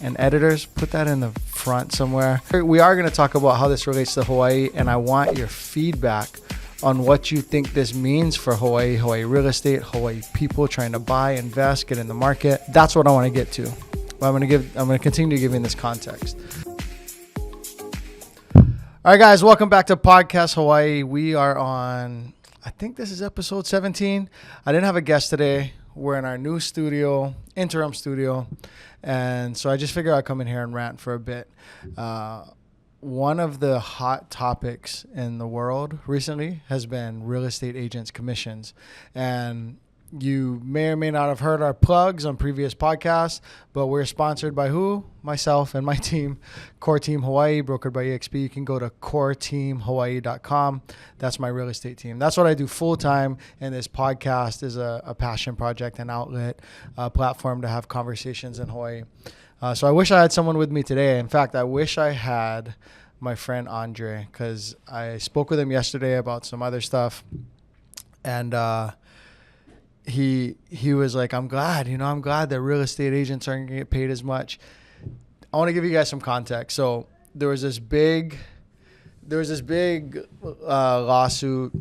And editors, put that in the front somewhere. We are going to talk about how this relates to Hawaii, and I want your feedback on what you think this means for Hawaii, Hawaii real estate, Hawaii people trying to buy, invest, get in the market. That's what I want to get to. But I'm going to continue giving this context. All right, guys, welcome back to Podcast Hawaii. We are on, I think this is episode 17. I didn't have a guest today. We're in our new studio, interim studio. And so I just figured I'd come in here and rant for a bit. One of the hot topics in the world recently has been real estate agents' commissions. And you may or may not have heard our plugs on previous podcasts, but we're sponsored by who? Myself and my team, Core Team Hawaii, brokered by EXP. You can go to coreteamhawaii.com. That's my real estate team. That's what I do full time. And this podcast is a passion project, an outlet, a platform to have conversations in Hawaii. So I wish I had someone with me today. In fact, I wish I had my friend Andre, because I spoke with him yesterday about some other stuff. And he was like, I'm glad that real estate agents aren't going to get paid as much. I want to give you guys some context. So there was this big lawsuit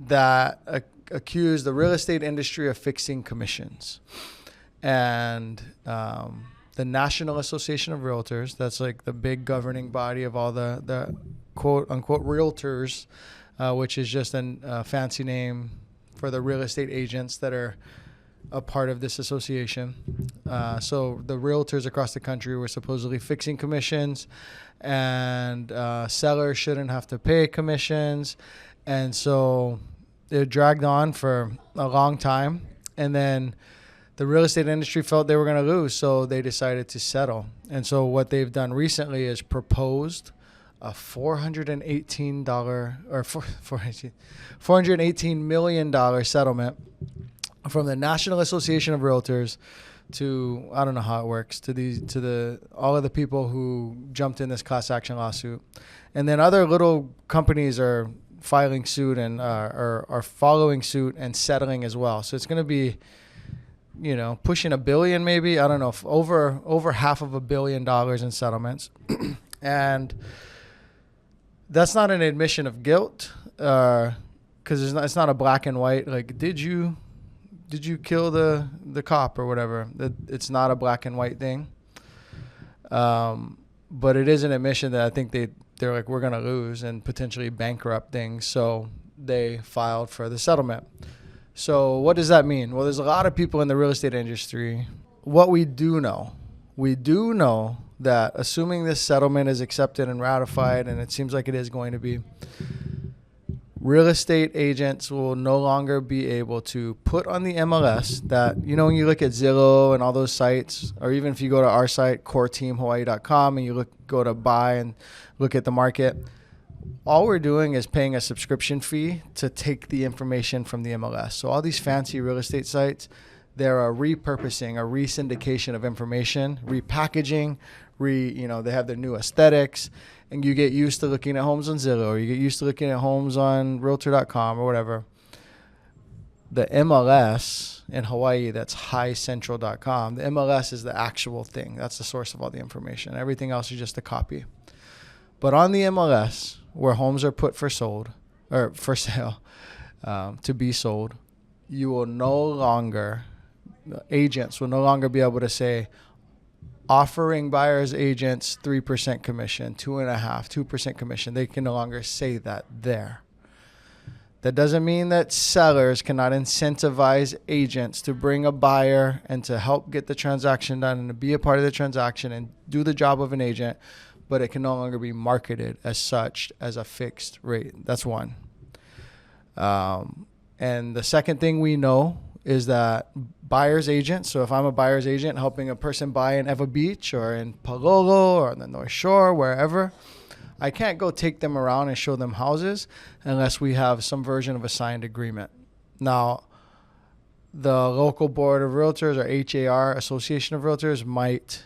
that accused the real estate industry of fixing commissions. And the National Association of Realtors, that's like the big governing body of all the quote unquote realtors, which is just a fancy name for the real estate agents that are a part of this association. So the realtors across the country were supposedly fixing commissions, and sellers shouldn't have to pay commissions. And so it dragged on for a long time. And then the real estate industry felt they were going to lose, so they decided to settle. And so what they've done recently is proposed a $418 million settlement from the National Association of Realtors to, I don't know how it works, to all of the people who jumped in this class action lawsuit. And then other little companies are filing suit and are following suit and settling as well. So it's going to be, pushing $1 billion maybe, I don't know, over $500 million in settlements. And that's not an admission of guilt, because it's not a black and white, like, did you kill the cop or whatever. It's not a black and white thing. But it is an admission that I think they're like, we're going to lose and potentially bankrupt things. So they filed for the settlement. So what does that mean? Well, there's a lot of people in the real estate industry. What we do know that assuming this settlement is accepted and ratified, and it seems like it is going to be, real estate agents will no longer be able to put on the MLS that, when you look at Zillow and all those sites, or even if you go to our site, coreteamhawaii.com, and you go to buy and look at the market, all we're doing is paying a subscription fee to take the information from the MLS. So all these fancy real estate sites, they're a repurposing, a re-syndication of information, repackaging, they have their new aesthetics, and you get used to looking at homes on Zillow, or you get used to looking at homes on realtor.com or whatever. The MLS in Hawaii, that's highcentral.com. The MLS is the actual thing. That's the source of all the information. Everything else is just a copy. But on the MLS, where homes are put for sale, to be sold, agents will no longer be able to say, offering buyers agents 3% commission, 2% commission. They can no longer say that there. That doesn't mean that sellers cannot incentivize agents to bring a buyer and to help get the transaction done and to be a part of the transaction and do the job of an agent, but it can no longer be marketed as such as a fixed rate. That's one. And the second thing we know is that buyer's agent, so if I'm a buyer's agent helping a person buy in Eva Beach or in Palolo or on the North Shore, wherever, I can't go take them around and show them houses unless we have some version of a signed agreement. Now, the local board of realtors or HAR, Association of Realtors, might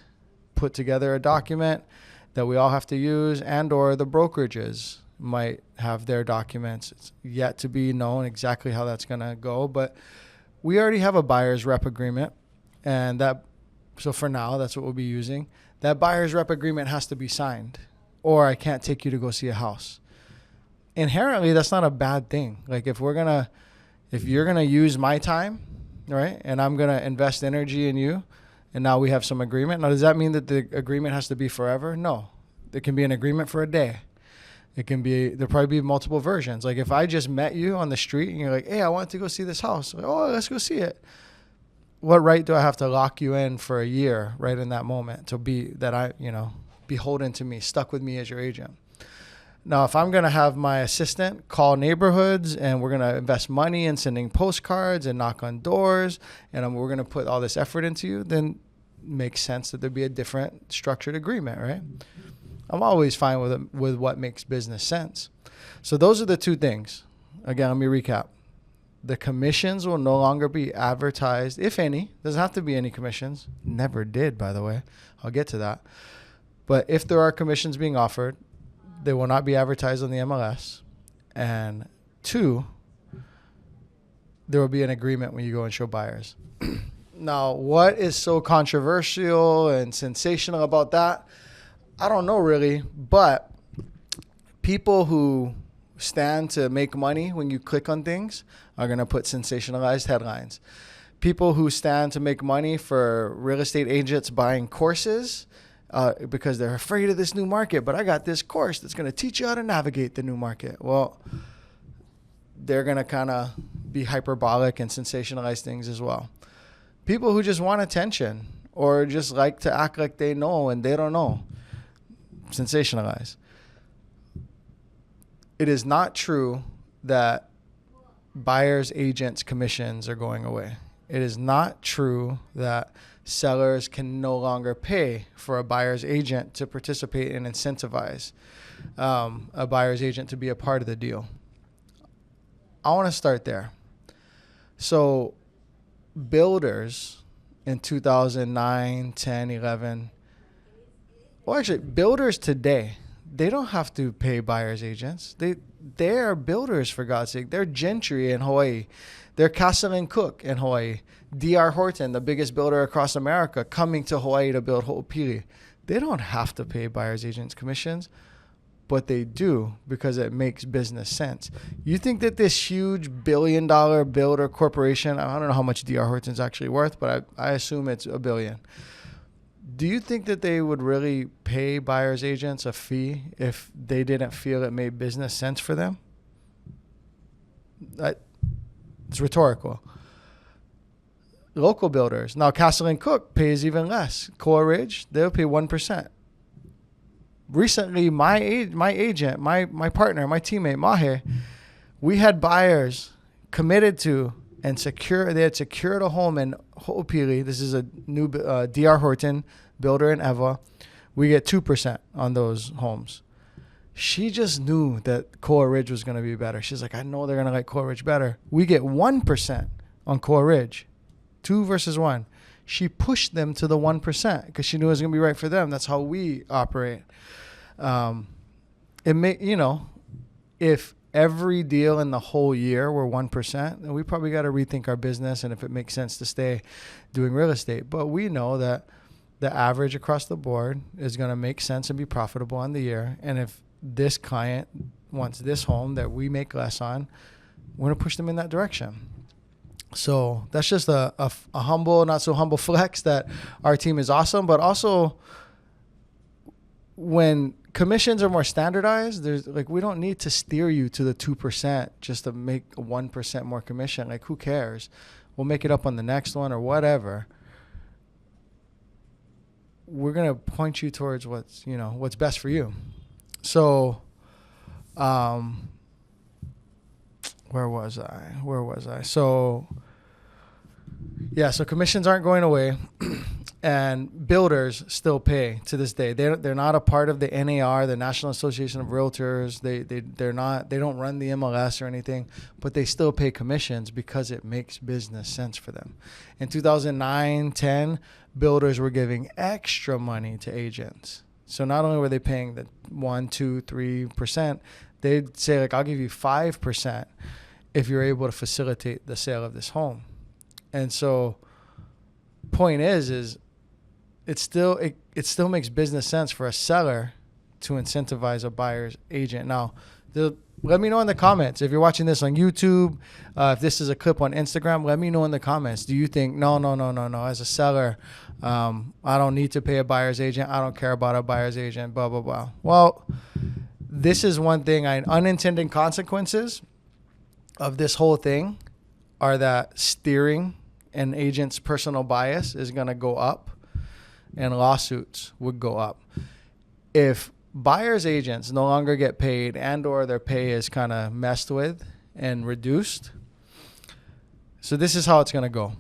put together a document that we all have to use, and or the brokerages might have their documents. It's yet to be known exactly how that's going to go, but we already have a buyer's rep agreement, and that So for now, that's what we'll be using. That buyer's rep agreement has to be signed, or I can't take you to go see a house. Inherently, that's not a bad thing. Like if you're going to use my time, right, and I'm going to invest energy in you, and now we have some agreement. Now, does that mean that the agreement has to be forever? No. There can be an agreement for a day. There'll probably be multiple versions. Like if I just met you on the street and you're like, hey, I want to go see this house. Like, oh, let's go see it. What right do I have to lock you in for a year right in that moment to be beholden to me, stuck with me as your agent? Now, if I'm going to have my assistant call neighborhoods and we're going to invest money in sending postcards and knock on doors and we're going to put all this effort into you, then it makes sense that there'd be a different structured agreement, right? I'm always fine with what makes business sense. So those are the two things. Again, let me recap. The commissions will no longer be advertised, if any. Doesn't have to be any commissions. Never did, by the way. I'll get to that. But if there are commissions being offered, they will not be advertised on the MLS. And 2, there will be an agreement when you go and show buyers. Now, what is so controversial and sensational about that? I don't know really, but people who stand to make money when you click on things are going to put sensationalized headlines. People who stand to make money for real estate agents buying courses because they're afraid of this new market, but I got this course that's going to teach you how to navigate the new market. Well, they're going to kind of be hyperbolic and sensationalize things as well. People who just want attention or just like to act like they know and they don't know, sensationalize. It is not true that buyers' agents' commissions are going away. It is not true that sellers can no longer pay for a buyer's agent to participate and incentivize a buyer's agent to be a part of the deal. I want to start there. So builders in 2009, 10, 11, well, actually, builders today, they don't have to pay buyer's agents. They're builders, for God's sake. They're Gentry in Hawaii. They're Castle and Cook in Hawaii. D.R. Horton, the biggest builder across America, coming to Hawaii to build Ho'opili. They don't have to pay buyer's agents commissions, but they do because it makes business sense. You think that this huge billion-dollar builder corporation, I don't know how much D.R. Horton's actually worth, but I assume it's $1 billion. Do you think that they would really pay buyer's agents a fee if they didn't feel it made business sense for them? It's rhetorical. Local builders. Now, Castle and Cook pays even less. Coral Ridge, they'll pay 1%. Recently, my agent, my partner, my teammate, Mahe, we had buyers committed to and they had secured a home in Ho'opili. This is a new D.R. Horton builder in Eva. We get 2% on those homes. She just knew that Coral Ridge was going to be better. She's like, I know they're going to like Coral Ridge better. We get 1% on Coral Ridge. 2 versus 1. She pushed them to the 1% because she knew it was going to be right for them. That's how we operate. If every deal in the whole year were 1%, then we probably got to rethink our business and if it makes sense to stay doing real estate. But we know that the average across the board is going to make sense and be profitable on the year. And if this client wants this home that we make less on, we're going to push them in that direction. So that's just a humble, not so humble flex that our team is awesome. But also, when commissions are more standardized, we don't need to steer you to the 2% just to make 1% more commission. Like, who cares? We'll make it up on the next one or whatever. We're going to point you towards what's best for you. So, where was I? So commissions aren't going away, and builders still pay to this day. They're not a part of the NAR, the National Association of Realtors. They don't run the MLS or anything, but they still pay commissions because it makes business sense for them. In 2009, 10, builders were giving extra money to agents. So not only were they paying the 1%, 2%, 3%, they'd say, like, I'll give you 5% if you're able to facilitate the sale of this home. And so point is it still makes business sense for a seller to incentivize a buyer's agent. Now, let me know in the comments if you're watching this on YouTube. If this is a clip on Instagram, let me know in the comments. Do you think no? As a seller, I don't need to pay a buyer's agent. I don't care about a buyer's agent. Blah blah blah. Well, this is one thing. Unintended consequences of this whole thing are that steering an agent's personal bias is going to go up, and lawsuits would go up. If buyer's agents no longer get paid and or their pay is kind of messed with and reduced. So this is how it's going to go.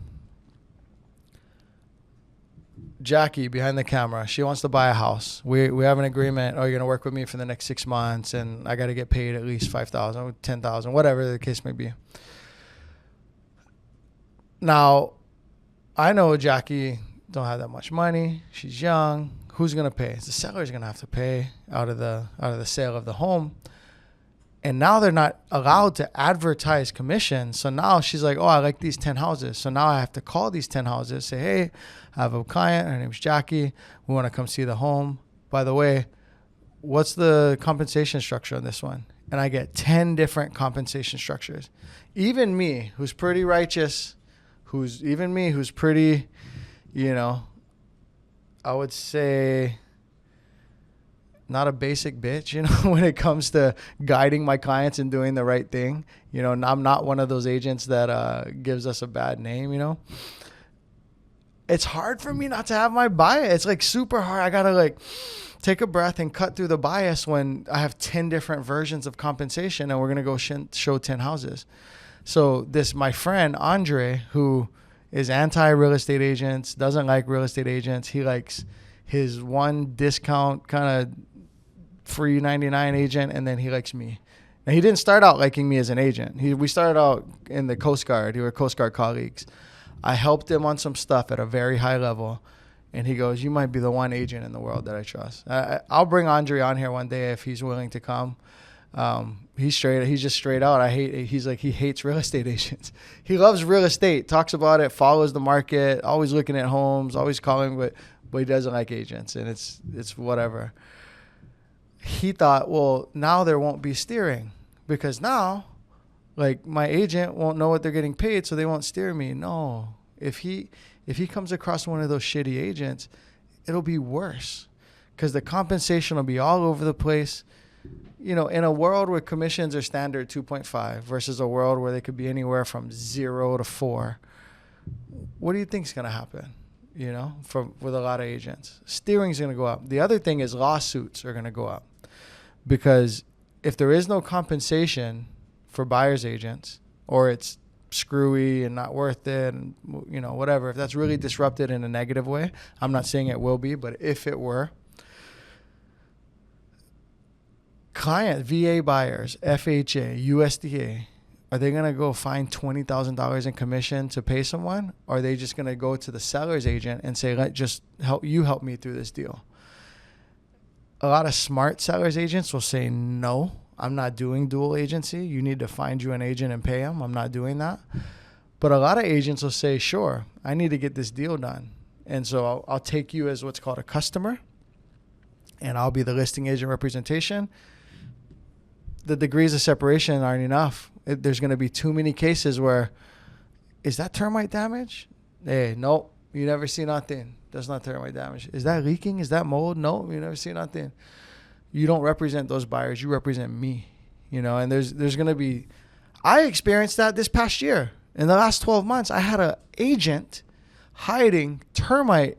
Jackie behind the camera, she wants to buy a house. We have an agreement. Oh, you're going to work with me for the next 6 months and I got to get paid at least $5,000, $10,000, whatever the case may be. Now, I know Jackie don't have that much money. She's young. Who's going to pay? The seller's going to have to pay out of the sale of the home. And now they're not allowed to advertise commission. So now she's like, oh, I like these 10 houses. So now I have to call these 10 houses, say, hey, I have a client. Her name's Jackie. We want to come see the home. By the way, what's the compensation structure on this one? And I get 10 different compensation structures. Even me, who's pretty righteous, who's pretty, I would say not a basic bitch, when it comes to guiding my clients and doing the right thing. I'm not one of those agents that gives us a bad name, It's hard for me not to have my bias. It's like super hard. I got to take a breath and cut through the bias when I have 10 different versions of compensation and we're going to go show 10 houses. So my friend, Andre, who is anti-real estate agents, doesn't like real estate agents. He likes his one discount kind of free 99 agent, and then he likes me. Now, he didn't start out liking me as an agent. We started out in the Coast Guard. We were Coast Guard colleagues. I helped him on some stuff at a very high level, and he goes, you might be the one agent in the world that I trust. I'll bring Andre on here one day if he's willing to come. He's just straight out. He hates real estate agents. He loves real estate, talks about it, follows the market, always looking at homes, always calling, but he doesn't like agents, and it's whatever. He thought, well, now there won't be steering because now my agent won't know what they're getting paid, so they won't steer me. No, if he comes across one of those shitty agents, it'll be worse because the compensation will be all over the place. In a world where commissions are standard 2.5 versus a world where they could be anywhere from 0 to 4, what do you think is going to happen? With a lot of agents, steering's going to go up. The other thing is lawsuits are going to go up because if there is no compensation for buyer's agents, or it's screwy and not worth it, and whatever, if that's really disrupted in a negative way, I'm not saying it will be, but if it were, client VA buyers, FHA, USDA, are they going to go find $20,000 in commission to pay someone? Or are they just going to go to the seller's agent and say, help me through this deal? A lot of smart seller's agents will say, no, I'm not doing dual agency. You need to find you an agent and pay him. I'm not doing that. But a lot of agents will say, sure, I need to get this deal done. And so I'll take you as what's called a customer, and I'll be the listing agent representation. The degrees of separation aren't enough. There's going to be too many cases where, is that termite damage? Hey, nope, you never see nothing. That's not termite damage. Is that leaking? Is that mold? No, you never see nothing. You don't represent those buyers. You represent me. And there's going to be, I experienced that this past year. In the last 12 months, I had an agent hiding termite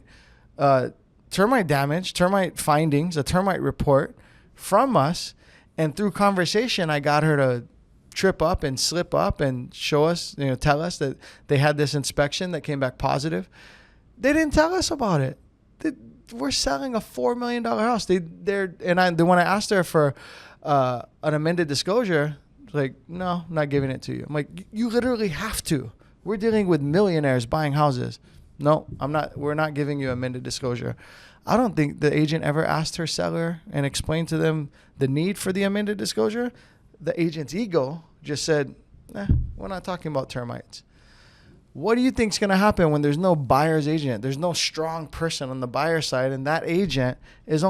damage, termite findings, a termite report from us. And through conversation, I got her to trip up and slip up and show us, tell us that they had this inspection that came back positive. They didn't tell us about it. We're selling a $4 million house. When I asked her for an amended disclosure, like, no, I'm not giving it to you. I'm like, you literally have to. We're dealing with millionaires buying houses. No, I'm not. We're not giving you amended disclosure. I don't think the agent ever asked her seller and explained to them the need for the amended disclosure. The agent's ego just said, we're not talking about termites. What do you think is going to happen when there's no buyer's agent? There's no strong person on the buyer side, and that agent is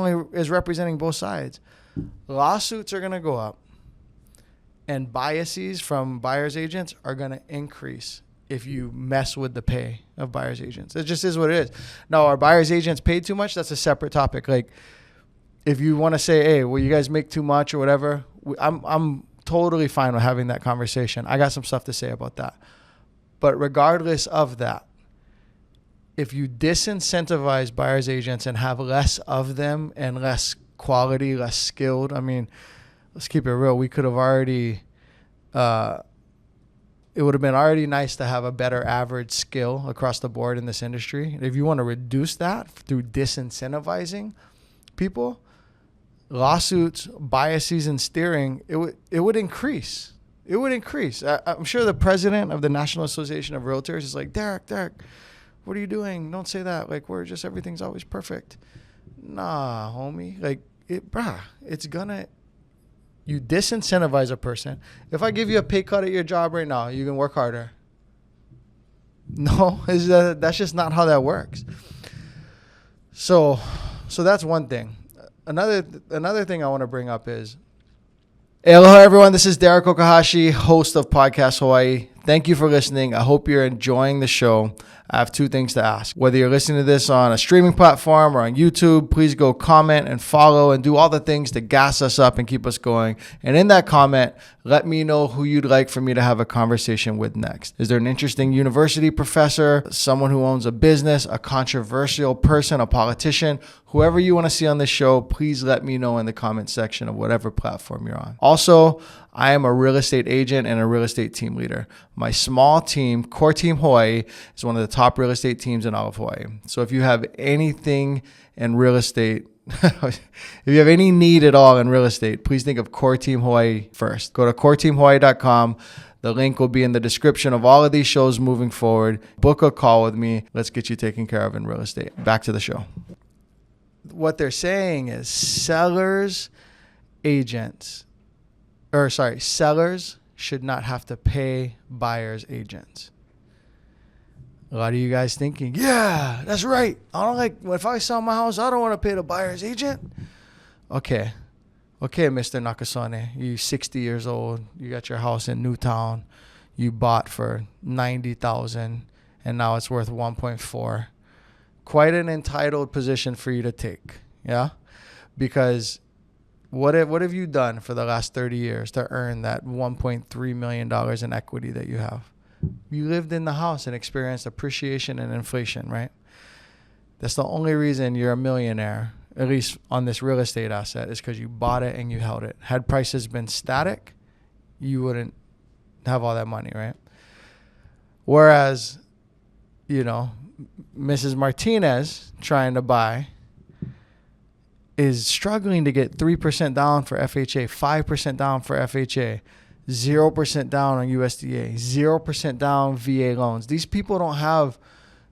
representing both sides. Lawsuits are going to go up, and biases from buyer's agents are going to increase if you mess with the pay of buyer's agents. It just is what it is. Now, are buyer's agents paid too much? That's a separate topic. Like, if you want to say, hey, well, you guys make too much or whatever, I'm totally fine with having that conversation. I got some stuff to say about that. But regardless of that, if you disincentivize buyer's agents and have less of them and less quality, less skilled, I mean, let's keep it real. We could have already, it would have been already nice to have a better average skill across the board in this industry. If you want to reduce that through disincentivizing people, lawsuits, biases, and steering, it would increase. It would increase. I'm sure the president of the National Association of Realtors is like, Derek, what are you doing? Don't say that. Like, everything's always perfect. Nah, homie. Like, it's gonna, you disincentivize a person. If I give you a pay cut at your job right now, you can work harder. No, that's just not how that works. So that's one thing. Another thing I want to bring up is, hey, hello everyone. This is Derek Okahashi, host of Podcast Hawaii. Thank you for listening. I hope you're enjoying the show. I have two things to ask. Whether you're listening to this on a streaming platform or on YouTube, please go comment and follow and do all the things to gas us up and keep us going. And in that comment, let me know who you'd like for me to have a conversation with next. Is there an interesting university professor, someone who owns a business, a controversial person, a politician, whoever you want to see on this show, please let me know in the comment section of whatever platform you're on. Also, I am a real estate agent and a real estate team leader. My small team, Core Team Hawaii, is one of the top real estate teams in all of Hawaii. So if you have anything in real estate, if you have any need at all in real estate, please think of Core Team Hawaii first. Go to coreteamhawaii.com. The link will be in the description of all of these shows moving forward. Book a call with me. Let's get you taken care of in real estate. Back to the show. What they're saying is sellers should not have to pay buyers agents. A lot of you guys thinking, yeah, that's right. If I sell my house, I don't want to pay the buyer's agent. Okay, Mr. Nakasone, you 60 years old. You got your house in Newtown. You bought for $90,000 and now it's worth 1.4. Quite an entitled position for you to take. Yeah, because what have you done for the last 30 years to earn that $1.3 million in equity that you have? You lived in the house and experienced appreciation and inflation, right? That's the only reason you're a millionaire, at least on this real estate asset, is because you bought it and you held it. Had prices been static, you wouldn't have all that money, right? Whereas, Mrs. Martinez trying to buy is struggling to get 3% down for FHA, 5% down for FHA, 0% down on USDA, 0% down VA loans. These people don't have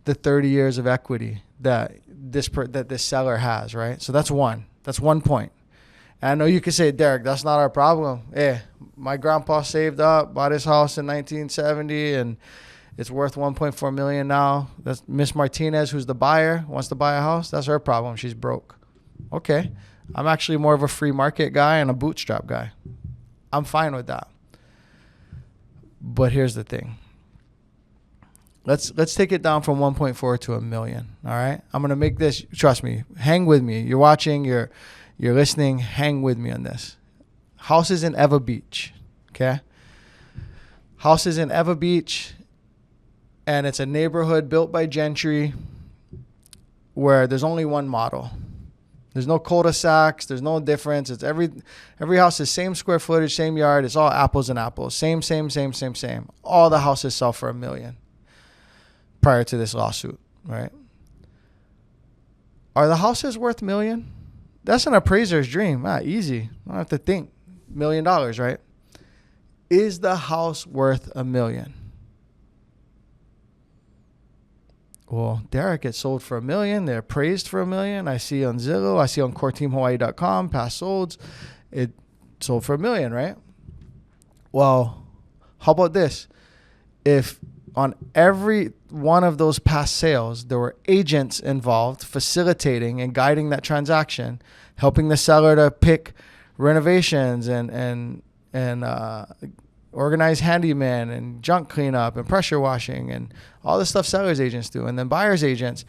the 30 years of equity that this seller has, right? So that's one. That's one point. And I know you could say, Derek, that's not our problem. Hey, my grandpa saved up, bought his house in 1970, and it's worth $1.4 million now. That's Miss Martinez, who's the buyer, wants to buy a house. That's her problem. She's broke. Okay. I'm actually more of a free market guy and a bootstrap guy. I'm fine with that. But here's the thing. Let's take it down from 1.4 to $1 million. All right. I'm going to make this, trust me, hang with me. You're watching, you're listening, hang with me on this. House is in Eva Beach. Okay. House is in Eva Beach, and it's a neighborhood built by gentry where there's only one model. There's no cul-de-sacs. There's no difference. It's every house is same square footage, same yard. It's all apples and apples. Same. All the houses sell for $1 million prior to this lawsuit, right? Are the houses worth $1 million? That's an appraiser's dream. Easy. I don't have to think. $1 million, right? Is the house worth $1 million? Well, Derek, it sold for $1 million. They're appraised for $1 million. I see on Zillow. I see on coreteamhawaii.com, past solds. It sold for $1 million, right? Well, how about this? If on every one of those past sales, there were agents involved facilitating and guiding that transaction, helping the seller to pick renovations and organize handyman and junk cleanup and pressure washing and all the stuff sellers agents do. And then buyers agents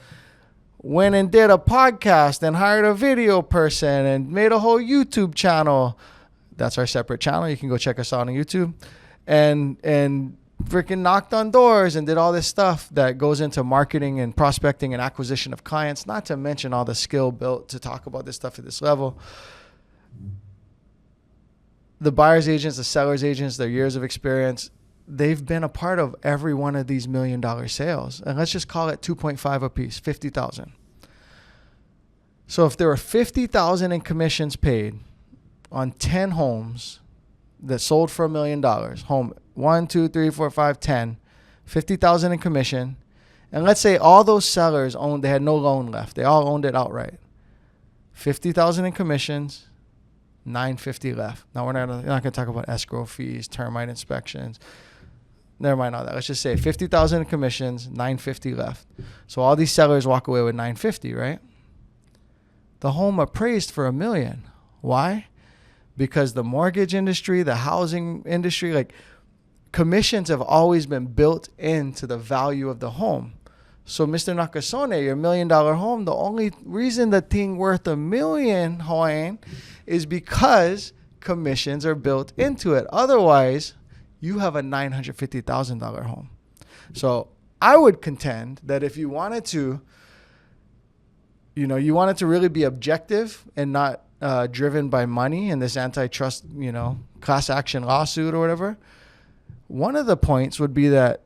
went and did a podcast and hired a video person and made a whole YouTube channel. That's our separate channel. You can go check us out on YouTube. And freaking knocked on doors and did all this stuff that goes into marketing and prospecting and acquisition of clients, not to mention all the skill built to talk about this stuff at this level. The buyer's agents, the seller's agents, their years of experience, they've been a part of every one of these $1 million sales. And let's just call it 2.5 a piece, 50,000. So if there were 50,000 in commissions paid on 10 homes that sold for $1 million, home 1, 2, 3, 4, 5, 10, 50,000 in commission, and let's say all those sellers owned, they had no loan left, they all owned it outright. 50,000 in commissions, 950 left. Now we're not going to talk about escrow fees, termite inspections. Never mind all that. Let's just say 50,000 in commissions, 950 left. So all these sellers walk away with 950, right? The home appraised for $1 million. Why? Because the mortgage industry, the housing industry, like commissions have always been built into the value of the home. So Mr. Nakasone, your $1 million home, the only reason the thing worth $1 million, Hawaiian, is because commissions are built into it. Otherwise, you have a $950,000 home. So I would contend that if you wanted to, you wanted to really be objective and not driven by money in this antitrust, class action lawsuit or whatever, one of the points would be that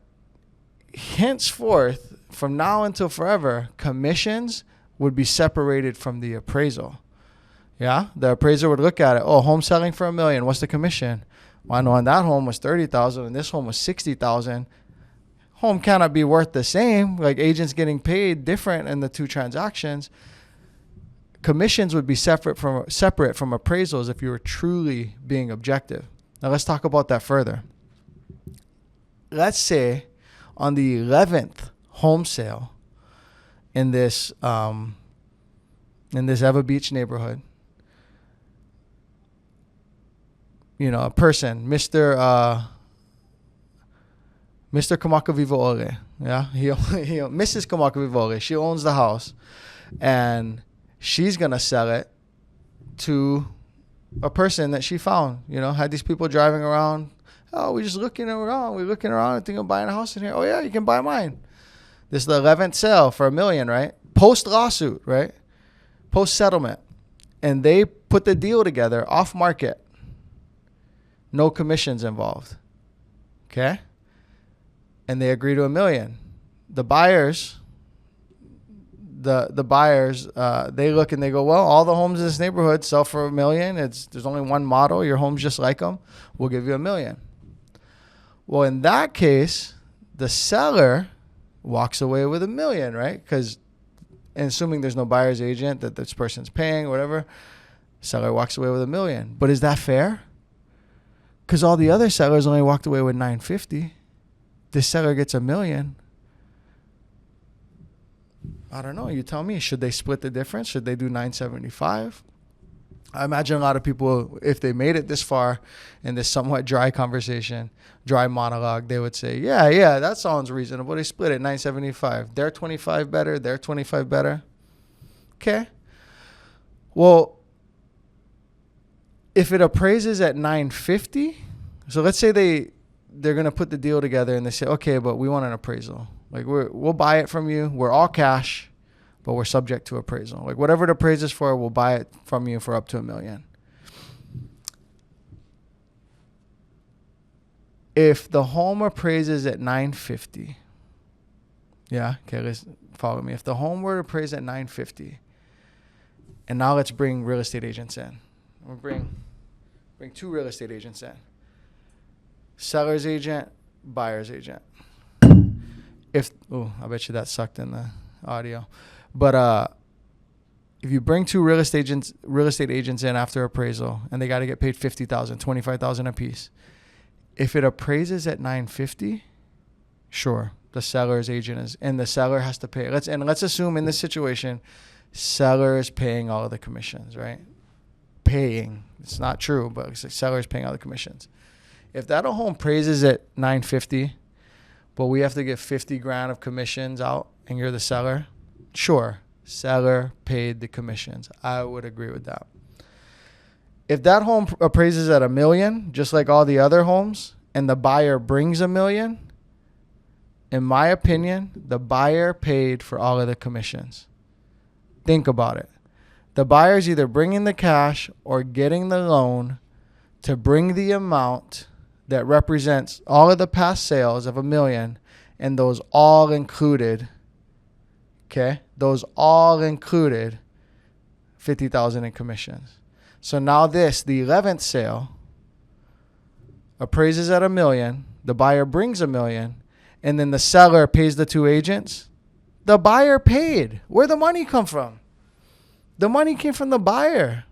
henceforth, from now until forever, commissions would be separated from the appraisal. Yeah, the appraiser would look at it. Oh, home selling for $1 million. What's the commission? Well, I know on that home was $30,000 and this home was $60,000. Home cannot be worth the same. Like agents getting paid different in the two transactions. Commissions would be separate from appraisals if you were truly being objective. Now let's talk about that further. Let's say on the 11th home sale in this Eva Beach neighborhood, a person, Mr. Kamakaviva Ole, yeah, Mrs. Kamakaviva Ole, she owns the house, and she's gonna sell it to a person that she found. Had these people driving around. Oh, we're just looking around. We're looking around and thinking of buying a house in here. Oh yeah, you can buy mine. This is the 11th sale for $1 million, right? Post lawsuit, right? Post settlement, and they put the deal together off market. No commissions involved. Okay? And they agree to $1 million. The buyers, they look and they go, well, all the homes in this neighborhood sell for $1 million. There's only one model. Your home's just like them. We'll give you $1 million. Well, in that case, the seller walks away with $1 million, right? Because, assuming there's no buyer's agent that this person's paying, whatever, seller walks away with $1 million. But is that fair? Because all the other sellers only walked away with $950. This seller gets $1 million. I don't know. You tell me. Should they split the difference? Should they do $975? I imagine a lot of people, if they made it this far in this somewhat dry conversation, dry monologue, they would say, yeah, that sounds reasonable. They split it $975. They're 25 better. They're 25 better. Okay. Well, if it appraises at $950, so let's say they're going to put the deal together and they say, okay, but we want an appraisal. Like we'll buy it from you. We're all cash, but we're subject to appraisal. Like whatever it appraises for, we'll buy it from you for up to $1 million. If the home appraises at $950, yeah, okay, let's follow me. If the home were to appraise at $950, and now let's bring real estate agents in. We'll bring 2 real estate agents in. Seller's agent, buyer's agent. I bet you that sucked in the audio. But if you bring 2 real estate agents in after appraisal, and they got to get paid $50,000, $25,000 a piece. If it appraises at $950, Sure, the seller's agent is, and the seller has to pay. Let's assume in this situation, seller is paying all of the commissions, right? Paying. It's not true, but it's like seller is paying all the commissions. If that home praises at 950, but we have to get 50 grand of commissions out, and you're the seller, sure, seller paid the commissions. I would agree with that. If that home appraises at $1 million, just like all the other homes, and the buyer brings $1 million, in my opinion, the buyer paid for all of the commissions. Think about it. The buyer's either bringing the cash or getting the loan to bring the amount that represents all of the past sales of $1 million, and those all included, okay? Those all included $50,000 in commissions. So now the 11th sale appraises at $1 million, the buyer brings $1 million, and then the seller pays the two agents. The buyer paid. Where'd the money come from? The money came from the buyer.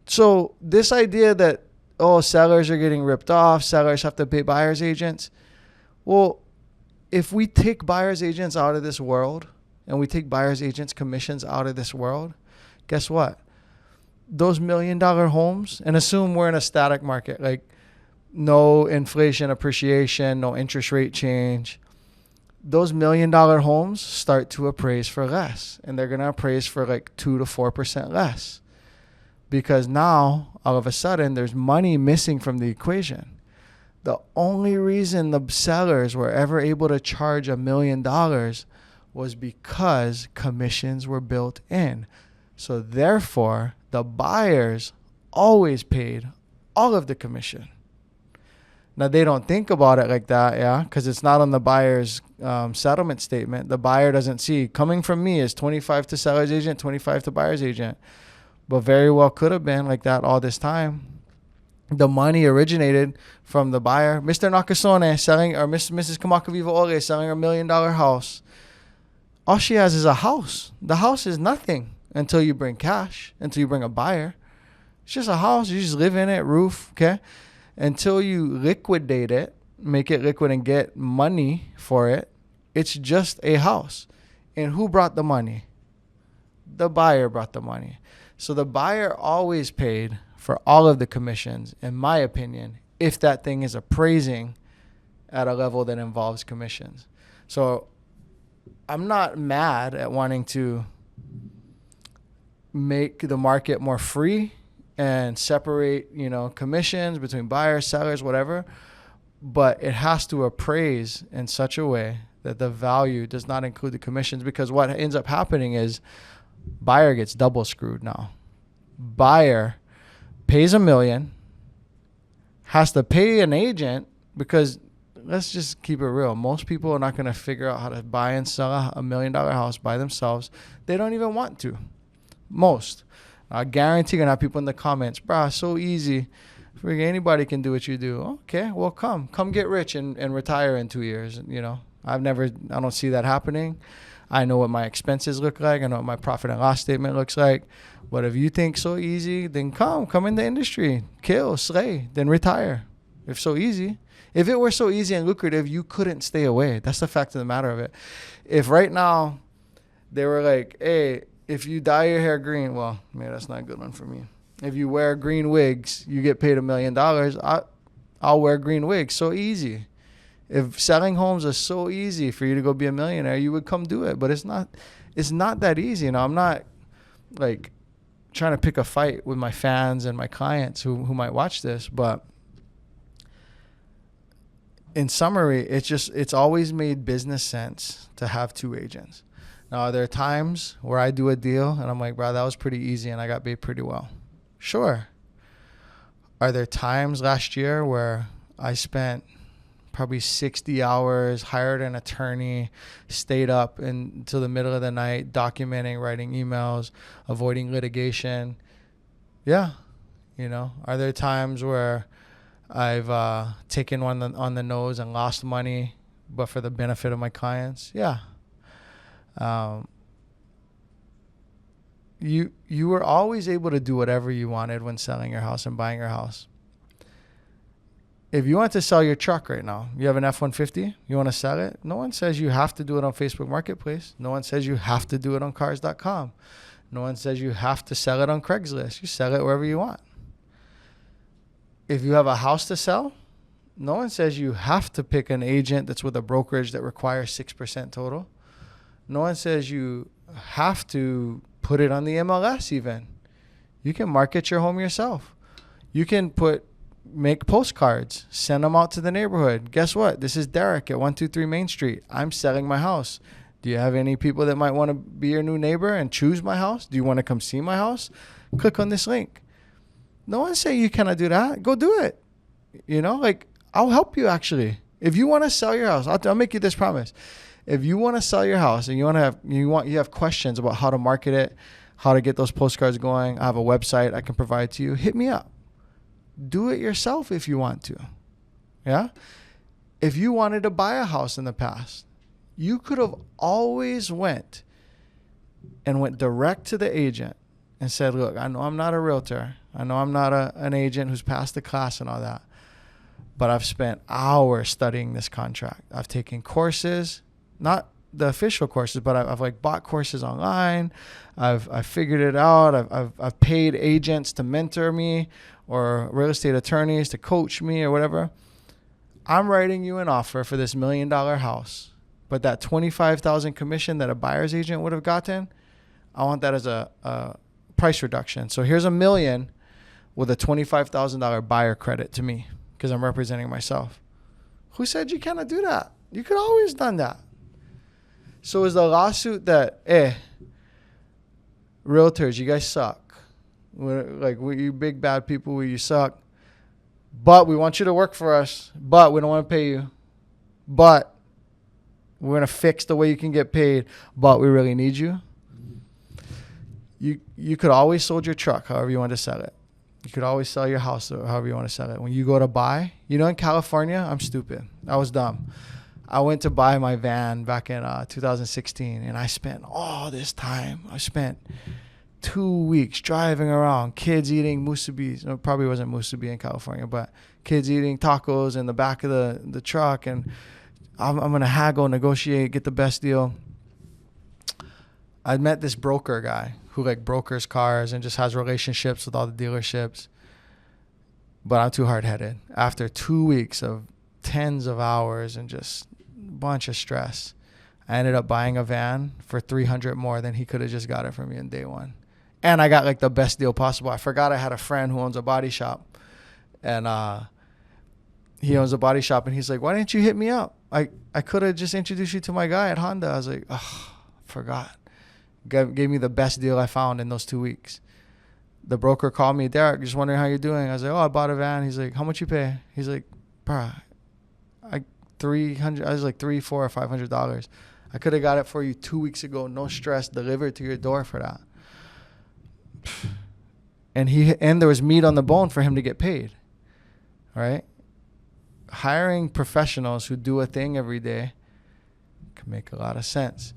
So this idea that, sellers are getting ripped off, sellers have to pay buyer's agents. Well, if we take buyer's agents out of this world and we take buyer's agents' commissions out of this world, guess what? Those $1 million homes, and assume we're in a static market, like no inflation appreciation, no interest rate change, those $1 million homes start to appraise for less, and they're going to appraise for like 2 to 4% less, because now all of a sudden there's money missing from the equation. The only reason the sellers were ever able to charge $1 million was because commissions were built in. So therefore, the buyers always paid all of the commission. Now, they don't think about it like that, yeah, because it's not on the buyer's settlement statement. The buyer doesn't see, coming from me is 25 to seller's agent, 25 to buyer's agent. But very well could have been like that all this time. The money originated from the buyer. Mr. Nakasone selling, or Mrs. Kamakaviva Ole selling a $1 million house. All she has is a house. The house is nothing until you bring cash, until you bring a buyer. It's just a house. You just live in it, roof, okay? Until you liquidate it, make it liquid and get money for it, it's just a house. And who brought the money? The buyer brought the money. So the buyer always paid for all of the commissions, in my opinion, if that thing is appraising at a level that involves commissions. So I'm not mad at wanting to make the market more free and separate, commissions between buyers, sellers, whatever. But it has to appraise in such a way that the value does not include the commissions, because what ends up happening is buyer gets double screwed now. Buyer pays $1 million, has to pay an agent, because let's just keep it real. Most people are not going to figure out how to buy and sell a $1 million house by themselves. They don't even want to. Most. I guarantee you're going to have people in the comments, bruh, so easy. Anybody can do what you do. Okay, well, come get rich and retire in 2 years. I don't see that happening. I know what my expenses look like. I know what my profit and loss statement looks like. But if you think so easy, then come in the industry, kill, slay, then retire. If so easy. If it were so easy and lucrative, you couldn't stay away. That's the fact of the matter of it. If right now they were like, hey, if you dye your hair green, well, maybe that's not a good one for me. If you wear green wigs, you get paid $1 million. I'll wear green wigs. So easy. If selling homes is so easy for you to go be a millionaire, you would come do it. But it's not that easy. I'm not like trying to pick a fight with my fans and my clients who might watch this, but in summary, it's always made business sense to have two agents. Now, there are times where I do a deal and I'm like, bro, that was pretty easy and I got paid pretty well. Sure. Are there times last year where I spent probably 60 hours, hired an attorney, stayed up until the middle of the night, documenting, writing emails, avoiding litigation? Yeah. Are there times where I've taken one on the nose and lost money, but for the benefit of my clients? Yeah. You were always able to do whatever you wanted when selling your house and buying your house. If you want to sell your truck right now, you have an F-150, you want to sell it, no one says you have to do it on Facebook Marketplace. No one says you have to do it on cars.com. No one says you have to sell it on Craigslist. You sell it wherever you want. If you have a house to sell, no one says you have to pick an agent that's with a brokerage that requires 6% total. No one says you have to put it on the MLS even. You can market your home yourself. You can make postcards, send them out to the neighborhood. Guess what? This is Derek at 123 Main Street. I'm selling my house. Do you have any people that might want to be your new neighbor and choose my house? Do you want to come see my house? Click on this link. No one's saying you cannot do that. Go do it. I'll help you actually. If you want to sell your house, I'll make you this promise. If you want to sell your house and you have questions about how to market it, how to get those postcards going, I have a website I can provide to you. Hit me up. Do it yourself if you want to. Yeah? If you wanted to buy a house in the past, you could have always went direct to the agent and said, look, I know I'm not a realtor. I know I'm not an agent who's passed the class and all that. But I've spent hours studying this contract. I've taken courses, not the official courses, but I've bought courses online. I've figured it out. I've paid agents to mentor me or real estate attorneys to coach me or whatever. I'm writing you an offer for this $1 million house, but that $25,000 commission that a buyer's agent would have gotten, I want that as a price reduction. So here's $1 million with a $25,000 buyer credit to me because I'm representing myself. Who said you cannot do that? You could always done that. So is the lawsuit that, realtors, you guys suck. We you big bad people, you suck. But we want you to work for us. But we don't want to pay you. But we're going to fix the way you can get paid. But we really need you. You could always sold your truck however you want to sell it. You could always sell your house however you want to sell it. When you go to buy, in California, I'm stupid. I was dumb. I went to buy my van back in 2016, and I spent all this time. I spent 2 weeks driving around, kids eating musubis. No, it probably wasn't musubi in California, but kids eating tacos in the back of the truck, and I'm going to haggle, negotiate, get the best deal. I met this broker guy who brokers cars and just has relationships with all the dealerships. But I'm too hard-headed. After 2 weeks of tens of hours and just a bunch of stress, I ended up buying a van for $300 more than he could have just got it from me in day one. And I got the best deal possible. I forgot I had a friend who owns a body shop. And he owns a body shop. And he's like, why didn't you hit me up? I could have just introduced you to my guy at Honda. I was like, forgot. Gave me the best deal I found in those 2 weeks. The broker called me, Derek, just wondering how you're doing. I was like, I bought a van. He's like, how much you pay? He's like, bruh, $300. I was like $300, $400, or $500. I could have got it for you 2 weeks ago, no stress, delivered to your door for that. And there was meat on the bone for him to get paid. All right? Hiring professionals who do a thing every day can make a lot of sense.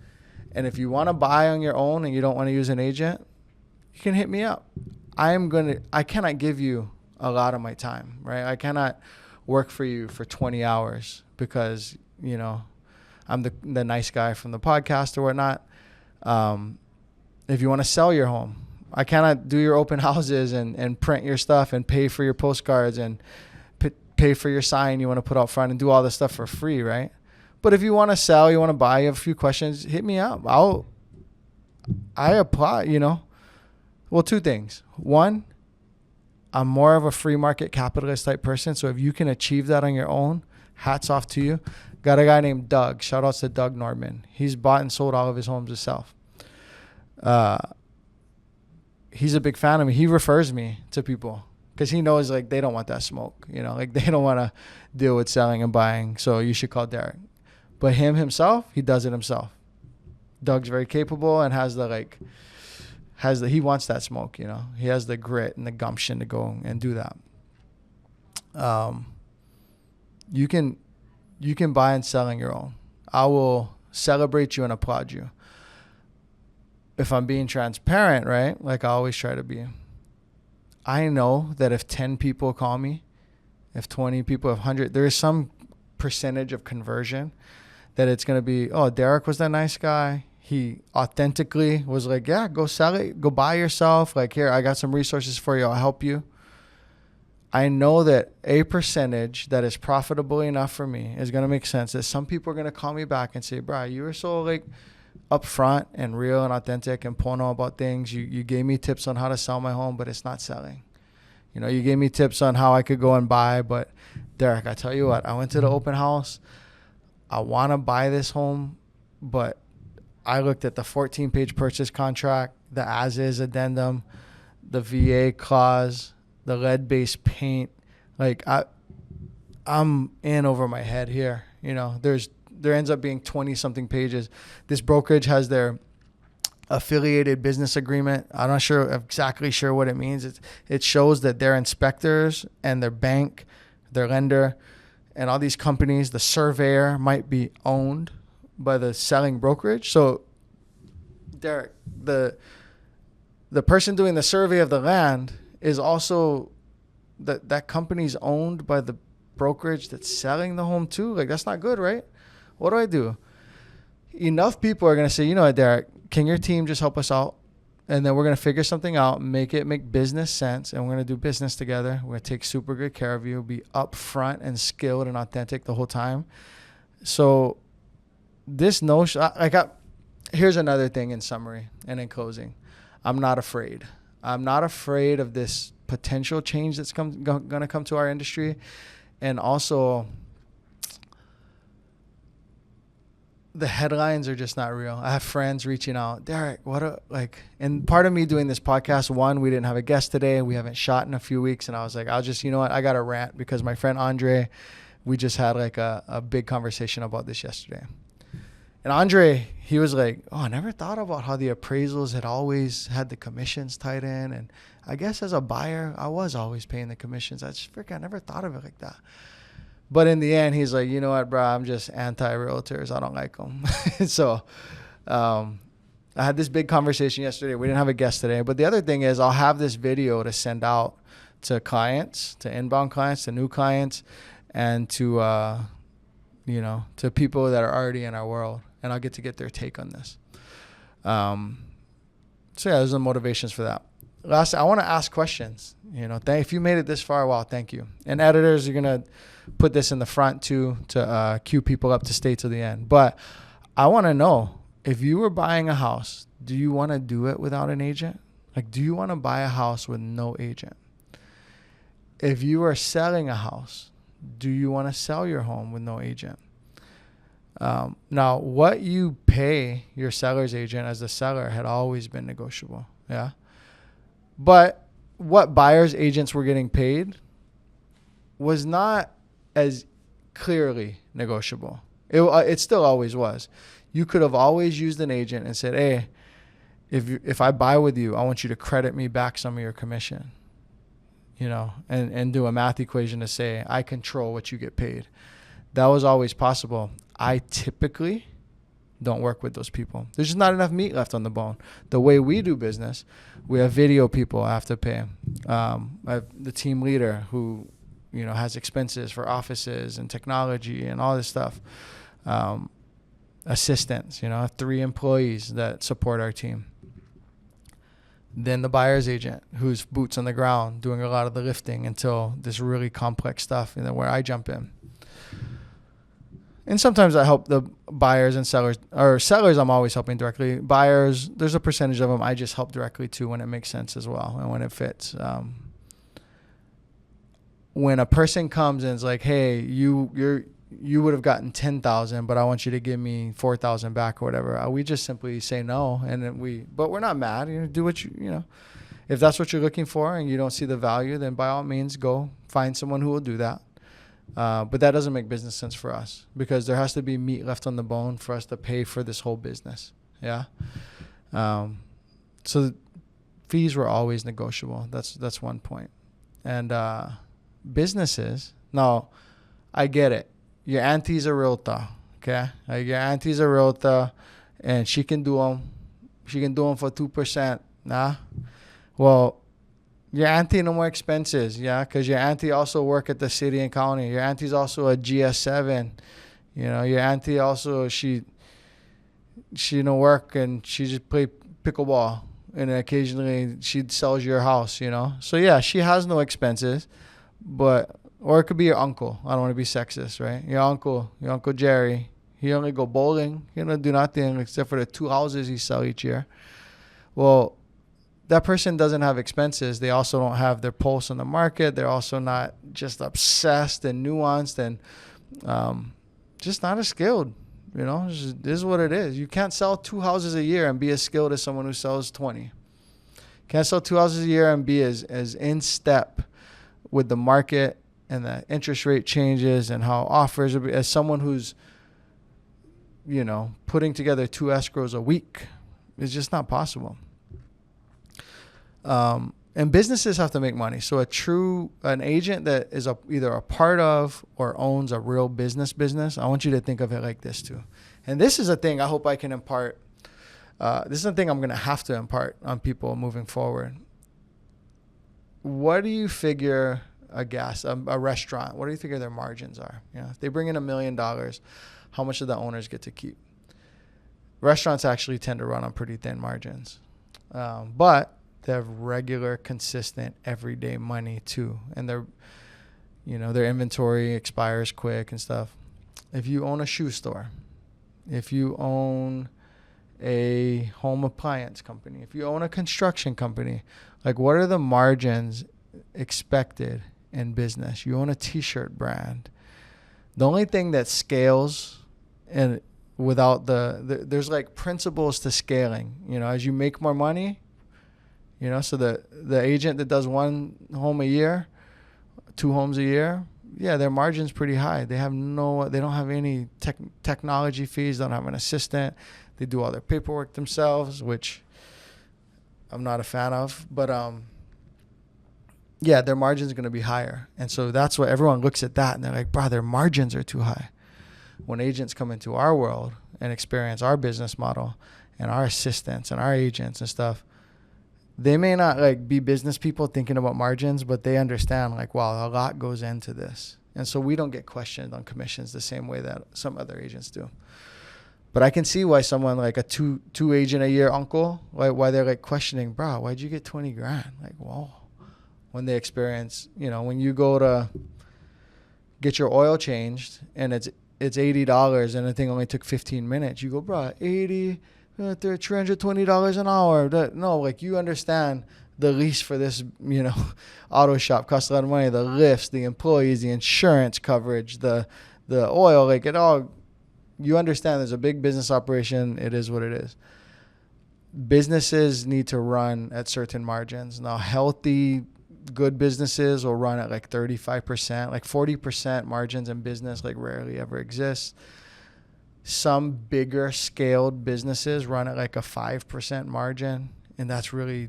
And if you want to buy on your own and you don't want to use an agent, you can hit me up. I cannot give you a lot of my time, right? I cannot work for you for 20 hours because, I'm the nice guy from the podcast or whatnot. If you want to sell your home, I cannot do your open houses and print your stuff and pay for your postcards and pay for your sign you want to put out front and do all this stuff for free, right? But if you want to sell, you want to buy, you have a few questions, hit me up. I apply, Well, two things. One, I'm more of a free market capitalist type person. So if you can achieve that on your own, hats off to you. Got a guy named Doug. Shout outs to Doug Norman. He's bought and sold all of his homes himself. He's a big fan of me. He refers me to people because he knows they don't want that smoke. They don't want to deal with selling and buying. So you should call Derek. But himself, he does it himself. Doug's very capable and he wants that smoke, He has the grit and the gumption to go and do that. You can buy and sell on your own. I will celebrate you and applaud you. If I'm being transparent, right? Like I always try to be. I know that if 10 people call me if 20 people, if 100, there is some percentage of conversion that it's going to be, oh, Derek was that nice guy. He authentically was like, yeah, go sell it. Go buy yourself. Like, here, I got some resources for you. I'll help you. I know that a percentage that is profitable enough for me is going to make sense. That some people are going to call me back and say, bro, you were so like upfront and real and authentic and pono about things. You gave me tips on how to sell my home, but it's not selling. You know, you gave me tips on how I could go and buy. But Derek, I tell you what, I went to the open house. I want to buy this home, but I looked at the 14-page purchase contract, the as-is addendum, the VA clause, the lead-based paint. Like, I'm in over my head here. You know, there ends up being 20-something pages. This brokerage has their affiliated business agreement. I'm not exactly sure what it means. It shows that their inspectors and their bank, their lender, and all these companies, the surveyor might be owned by the selling brokerage. So, Derek, the person doing the survey of the land is also that company's owned by the brokerage that's selling the home too. Like, that's not good, right? What do I do? Enough people are going to say, you know what, Derek, can your team just help us out? And then we're going to figure something out, make business sense, and we're going to do business together. We're going to take super good care of you, be upfront and skilled and authentic the whole time. So this notion, here's another thing in summary and in closing. I'm not afraid. I'm not afraid of this potential change that's going to come to our industry. And also, the headlines are just not real. I have friends reaching out, Derek, and part of me doing this podcast, one, we didn't have a guest today. We haven't shot in a few weeks. And I was like, you know what? I got to rant because my friend Andre, we just had like a big conversation about this yesterday. And Andre, he was like, oh, I never thought about how the appraisals had always had the commissions tied in. And I guess as a buyer, I was always paying the commissions. I never thought of it like that. But in the end, he's like, you know what, bro, I'm just anti-realtors. I don't like them. So I had this big conversation yesterday. We didn't have a guest today. But the other thing is I'll have this video to send out to clients, to inbound clients, to new clients, and to, to people that are already in our world. And I'll get their take on this. So, yeah, those are the motivations for that. Last, I want to ask questions. You know, if you made it this far, wow, thank you. And editors, you're going to put this in the front too to cue people up to stay till the end. But I want to know, if you were buying a house, do you want to do it without an agent? Like, do you want to buy a house with no agent? If you are selling a house, do you want to sell your home with no agent? Now, what you pay your seller's agent as the seller had always been negotiable. Yeah. But what buyer's agents were getting paid was not as clearly negotiable. It still always was. You could have always used an agent and said, hey, if I buy with you, I want you to credit me back some of your commission, you know, and do a math equation to say, I control what you get paid. That was always possible. I typically don't work with those people. There's just not enough meat left on the bone. The way we do business, we have video people I have to pay. I have the team leader who, you know, has expenses for offices and technology and all this stuff. Assistants, you know, I have 3 employees that support our team. Then the buyer's agent, who's boots on the ground, doing a lot of the lifting until this really complex stuff, and then where I jump in. And sometimes I help the buyers and sellers, or sellers I'm always helping directly. Buyers, there's a percentage of them I just help directly to when it makes sense as well and when it fits. When a person comes and is like, hey, you would have gotten 10,000, but I want you to give me 4,000 back or whatever. We just simply say no, and then but we're not mad. You know, do what you know. If that's what you're looking for and you don't see the value, then by all means go find someone who will do that. But that doesn't make business sense for us because there has to be meat left on the bone for us to pay for this whole business. Yeah. So fees were always negotiable. That's one point. And businesses, now I get it. Your auntie's a realtor, okay? Like your auntie's a realtor, and she can do them. She can do them for 2%. Nah. Well, Your auntie no more expenses, yeah, because your auntie also work at the city and county. Your auntie's also a GS7. Your auntie also she no work and she just play pickleball and occasionally she sells your house. So yeah, she has no expenses, but or it could be your uncle. I don't want to be sexist, right? Your uncle Jerry. He only go bowling. He don't do nothing except for the 2 houses he sell each year. Well, that person doesn't have expenses. They also don't have their pulse on the market. They're also not just obsessed and nuanced and just not as skilled. This is what it is. You can't sell 2 houses a year and be as skilled as someone who sells 20. Can't sell 2 houses a year and be as in step with the market and the interest rate changes and how offers as someone who's putting together 2 escrows a week. It's just not possible. And businesses have to make money. So an agent that is either a part of or owns a real business, I want you to think of it like this too. And this is a thing I hope I can impart. This is a thing I'm going to have to impart on people moving forward. What do you figure a restaurant, what do you figure their margins are? If they bring in $1 million, how much do the owners get to keep? Restaurants actually tend to run on pretty thin margins. But they have regular, consistent, everyday money too. And their inventory expires quick and stuff. If you own a shoe store, if you own a home appliance company, if you own a construction company, like what are the margins expected in business? You own a t-shirt brand. The only thing that scales and without there's like principles to scaling, as you make more money, so the agent that does 1 home a year, 2 homes a year, yeah, their margin's pretty high. They don't have any technology fees. They don't have an assistant. They do all their paperwork themselves, which I'm not a fan of. But yeah, their margin's going to be higher. And so that's what everyone looks at that and they're like, bro, their margins are too high. When agents come into our world and experience our business model and our assistants and our agents and stuff, they may not like be business people thinking about margins, but they understand like, wow, a lot goes into this. And so we don't get questioned on commissions the same way that some other agents do. But I can see why someone like a two agent a year uncle, why they're like questioning, bro, why'd you get 20 grand? Like, whoa. When they experience, when you go to get your oil changed and it's $80 and the thing only took 15 minutes, you go, bro, 80, they're $320 an hour. No, like you understand the lease for this, auto shop costs a lot of money. The lifts, the employees, the insurance coverage, the oil, like it all. You understand there's a big business operation. It is what it is. Businesses need to run at certain margins. Now, healthy, good businesses will run at like 35%, like 40% margins in business, like rarely ever exists. Some bigger scaled businesses run at like a 5% margin, and that's really,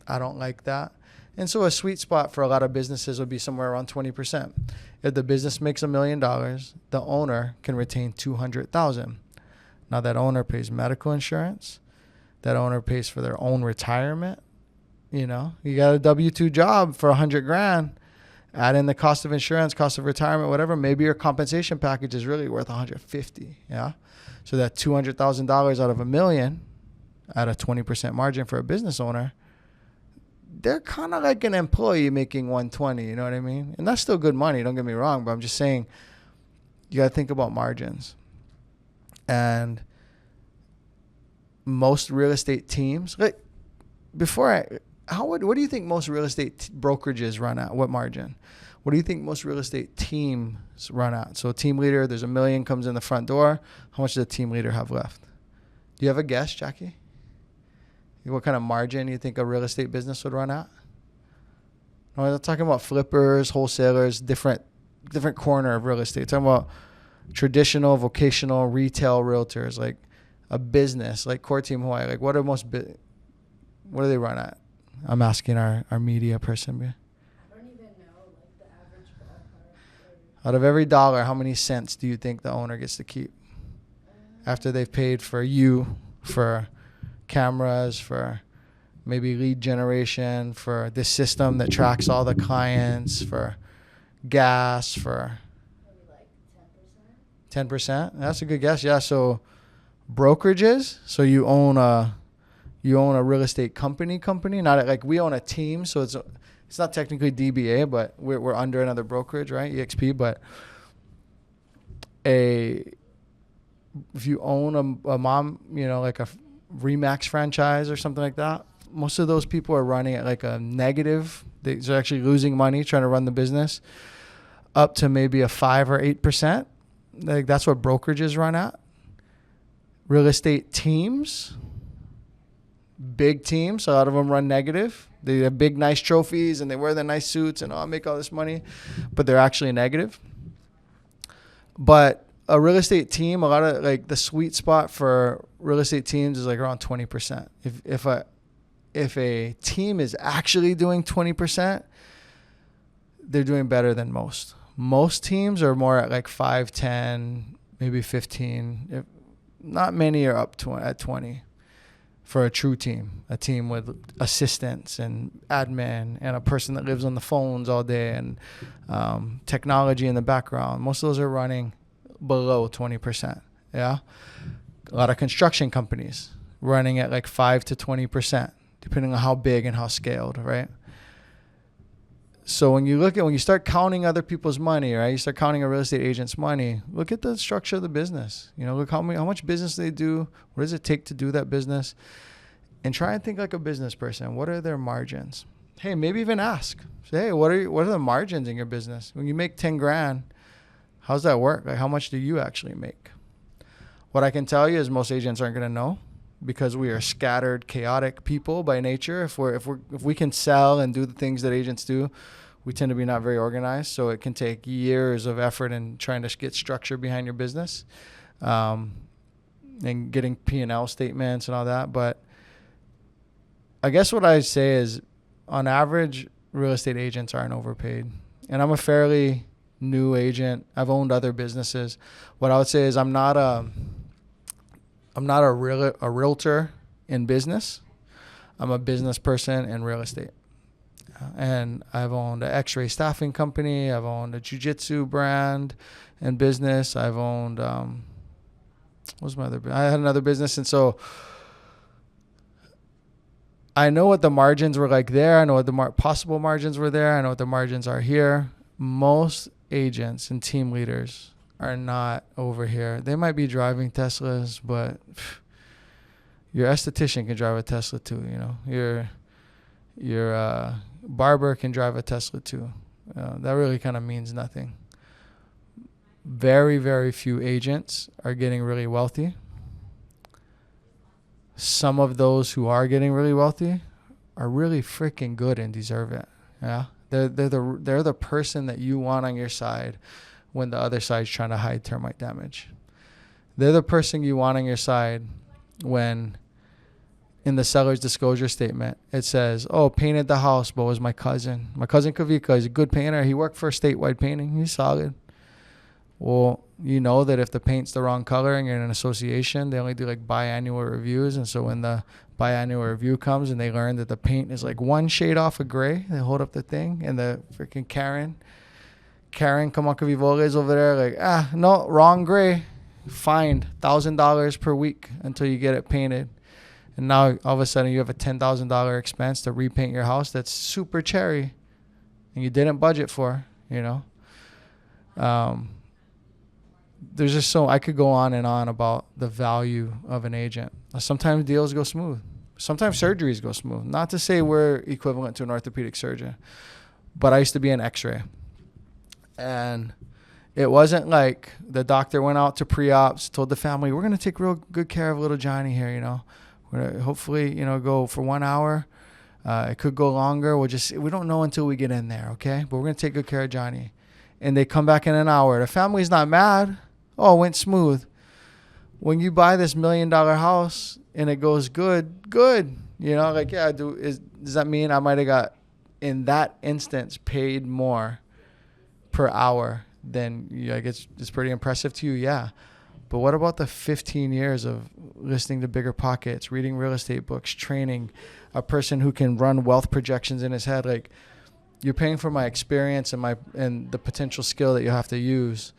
I don't like that. And so a sweet spot for a lot of businesses would be somewhere around 20%. If the business makes $1 million, the owner can retain $200,000. Now that owner pays medical insurance. That owner pays for their own retirement. You got a W-2 job for $100,000. Add in the cost of insurance, cost of retirement, whatever. Maybe your compensation package is really worth $150,000. Yeah. So that $200,000 out of $1 million at a 20% margin for a business owner, they're kind of like an employee making $120,000. You know what I mean? And that's still good money. Don't get me wrong, but I'm just saying you got to think about margins. And most real estate teams, like what do you think most real estate brokerages run at? What margin? What do you think most real estate teams run at? So a team leader, there's $1 million comes in the front door. How much does the team leader have left? Do you have a guess, Jackie? What kind of margin you think a real estate business would run at? No, I'm not talking about flippers, wholesalers, different corner of real estate. I'm talking about traditional, vocational, retail realtors, like a business, like Core Team Hawaii. Like what do they run at? I'm asking our media person. I don't even know like the average ballpark. Out of every dollar, how many cents do you think the owner gets to keep? After they've paid for you, for cameras, for maybe lead generation for this system that tracks all the clients, for gas, for Maybe like 10%. 10%. That's a good guess. Yeah. So brokerages. So you own a real estate company, not like we own a team. So it's not technically DBA, but we're under another brokerage, right? EXP. But if you own a mom, like a Remax franchise or something like that, most of those people are running at like a negative. They're actually losing money trying to run the business, up to maybe a 5 or 8%. Like that's what brokerages run at. Real estate teams, big teams, a lot of them run negative. They have big, nice trophies and they wear the nice suits and I make all this money, but they're actually negative. But a real estate team, a lot of like the sweet spot for real estate teams is like around 20%. If a team is actually doing 20%, they're doing better than most. Most teams are more at like 5, 10, maybe 15. Not many are up to at 20 for a true team, a team with assistants and admin and a person that lives on the phones all day and technology in the background. Most of those are running below 20%. Yeah. A lot of construction companies running at like 5 to 20%, depending on how big and how scaled, right? So when you start counting other people's money, right? You start counting a real estate agent's money. Look at the structure of the business. Look how much business they do. What does it take to do that business? And try and think like a business person. What are their margins? Hey, maybe even ask. Say, hey, what are the margins in your business? When you make 10 grand, how's that work? Like, how much do you actually make? What I can tell you is most agents aren't going to know, because we are scattered, chaotic people by nature. If we can sell and do the things that agents do, we tend to be not very organized. So it can take years of effort in trying to get structure behind your business, and getting P&L statements and all that. But I guess what I say is, on average, real estate agents aren't overpaid. And I'm a fairly new agent. I've owned other businesses. What I would say is I'm not a realtor in business. I'm a business person in real estate. And I've owned an x-ray staffing company. I've owned a jiu-jitsu brand and business. I've owned, what was my other, I had another business. And so I know what the margins were like there. I know what the possible margins were there. I know what the margins are here. Most agents and team leaders are not over here. They might be driving Teslas, but your esthetician can drive a Tesla too. Your barber can drive a Tesla too. That really kind of means nothing. Very, very few agents are getting really wealthy. Some of those who are getting really wealthy are really freaking good and deserve it. Yeah, they're the person that you want on your side when the other side's trying to hide termite damage. They're the person you want on your side when in the seller's disclosure statement it says, oh, painted the house, but it was my cousin. My cousin Kavika is a good painter. He worked for Statewide Painting. He's solid. Well, you know that if the paint's the wrong color and you're in an association, they only do like biannual reviews. And so when the biannual review comes and they learn that the paint is like one shade off of gray, they hold up the thing and the freaking Karen Kamakavivole is over there like, no, wrong gray. Fined $1,000 per week until you get it painted. And now all of a sudden you have a $10,000 expense to repaint your house that's super cherry and you didn't budget for, There's just I could go on and on about the value of an agent. Sometimes deals go smooth. Sometimes surgeries go smooth. Not to say we're equivalent to an orthopedic surgeon, but I used to be an x-ray. And it wasn't like the doctor went out to pre-ops, told the family, we're going to take real good care of little Johnny here, We're going to hopefully, go for 1 hour. It could go longer. We don't know until we get in there, okay? But we're going to take good care of Johnny. And they come back in an hour. The family's not mad. Oh, it went smooth. When you buy this $1 million house and it goes good. Does that mean I might have got, in that instance, paid more per hour than, I guess it's pretty impressive to you? Yeah. But what about the 15 years of listening to Bigger Pockets, reading real estate books, training a person who can run wealth projections in his head? Like, you're paying for my experience and the potential skill that you have to use.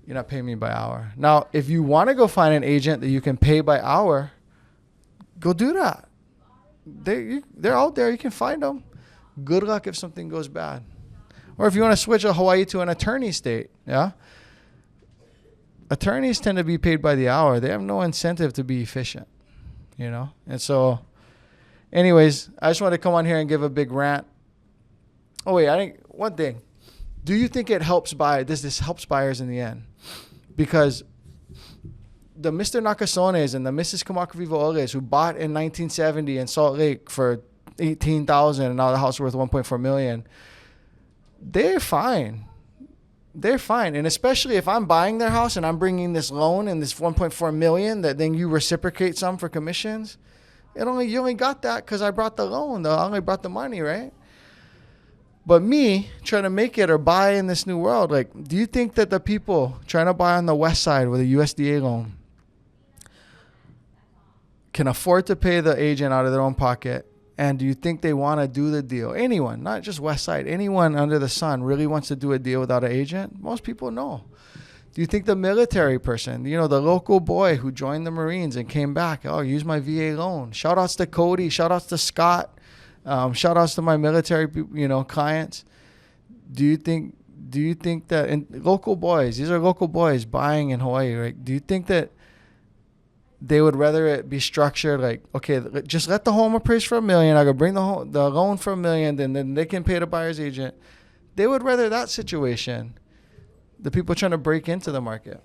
You're not paying me by hour. Now, if you want to go find an agent that you can pay by hour, go do that. They're out there. You can find them. Good luck if something goes bad. Or if you want to switch Hawaii to an attorney state, yeah? Attorneys tend to be paid by the hour. They have no incentive to be efficient, you know? And so, anyways, I just wanted to come on here and give a big rant. Oh, wait, I think one thing. Do you think it helps this helps buyers in the end? Because the Mr. Nakasones and the Mrs. Kamakaviva who bought in 1970 in Salt Lake for $18,000 and now the house is worth $1.4 million, they're fine. They're fine. And especially if I'm buying their house and I'm bringing this loan and this $1.4 million that then you reciprocate some for commissions, you only got that because I brought the loan. I only brought the money, right? But me trying to make it or buy in this new world, like, do you think that the people trying to buy on the west side with a USDA loan can afford to pay the agent out of their own pocket? And do you think they want to do the deal? Anyone, not just west side, anyone under the sun really wants to do a deal without an agent? Most people know. Do you think the military person, the local boy who joined the Marines and came back, use my VA loan. Shout outs to Cody. Shout outs to Scott. Shout outs to my military, clients. Do you think that, and local boys, these are local boys buying in Hawaii, right? Do you think that they would rather it be structured like, okay, just let the home appraise for $1 million. I could bring the loan for $1 million, then they can pay the buyer's agent. They would rather that situation. The people trying to break into the market.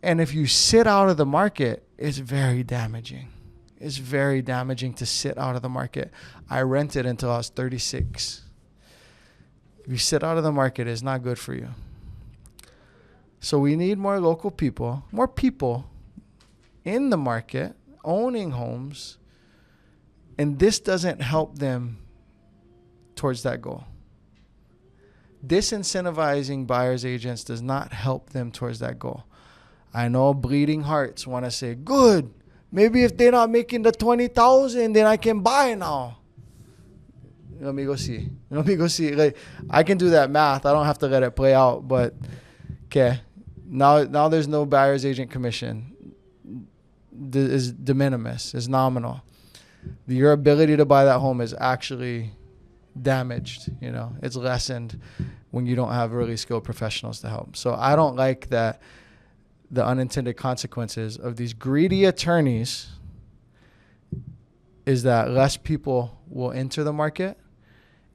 And if you sit out of the market, it's very damaging. It's very damaging to sit out of the market. I rented until I was 36. If you sit out of the market, it's not good for you. So we need more local people, more people in the market owning homes, and this doesn't help them towards that goal. Disincentivizing buyers agents does not help them towards that goal. I know bleeding hearts want to say, good, maybe if they're not making the $20,000, then I can buy now. Let me go see. Like, I can do that math. I don't have to let it play out, but okay. Now there's no buyer's agent commission. Is de minimis, is nominal. Your ability to buy that home is actually damaged. It's lessened when you don't have really skilled professionals to help. So I don't like that the unintended consequences of these greedy attorneys is that less people will enter the market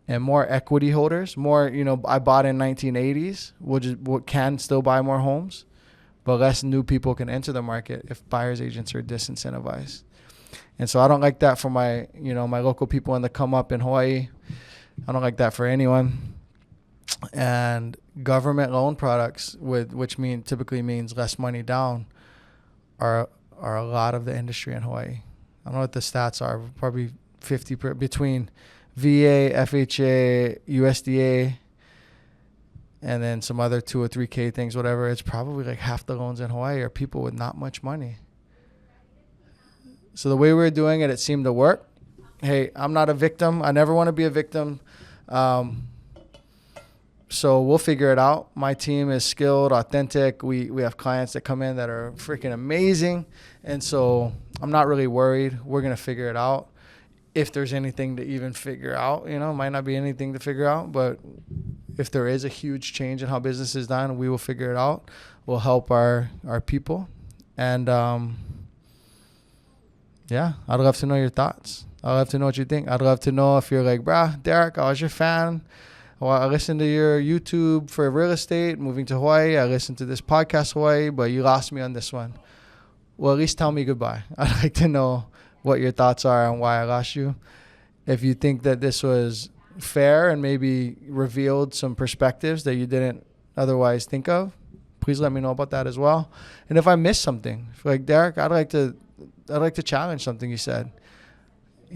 and more equity holders, more, I bought in 1980s, can still buy more homes, but less new people can enter the market if buyer's agents are disincentivized. And so I don't like that for my local people in the come up in Hawaii. I don't like that for anyone. And government loan products, which typically means less money down, are a lot of the industry in Hawaii. I don't know what the stats are. Probably 50 between VA, FHA, USDA, and then some other 2 or 3K things, whatever. It's probably like half the loans in Hawaii are people with not much money. So the way we're doing it seemed to work. Hey, I'm not a victim. I never want to be a victim. So we'll figure it out. My team is skilled, authentic. We have clients that come in that are freaking amazing. And so I'm not really worried. We're going to figure it out. If there's anything to even figure out, might not be anything to figure out, but if there is a huge change in how business is done, we will figure it out. We'll help our people. And yeah, I'd love to know your thoughts. I'd love to know what you think. I'd love to know if you're like, Derek, I was your fan. I listened to your YouTube for real estate, moving to Hawaii. I listened to this podcast, Hawaii, but you lost me on this one. Well, at least tell me goodbye. I'd like to know what your thoughts are and why I lost you. If you think that this was fair and maybe revealed some perspectives that you didn't otherwise think of, please let me know about that as well. And if I missed something, like Derek, I'd like to challenge something you said.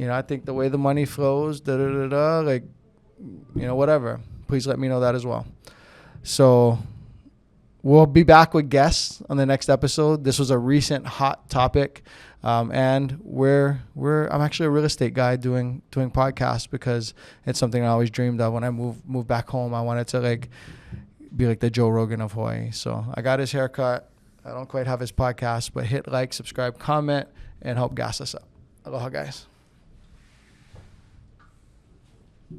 I think the way the money flows, whatever. Please let me know that as well. So we'll be back with guests on the next episode. This was a recent hot topic. And I'm actually a real estate guy doing podcasts because it's something I always dreamed of. When I move back home, I wanted to like be like the Joe Rogan of Hawaii. So I got his haircut. I don't quite have his podcast, but hit like, subscribe, comment, and help gas us up. Aloha, guys.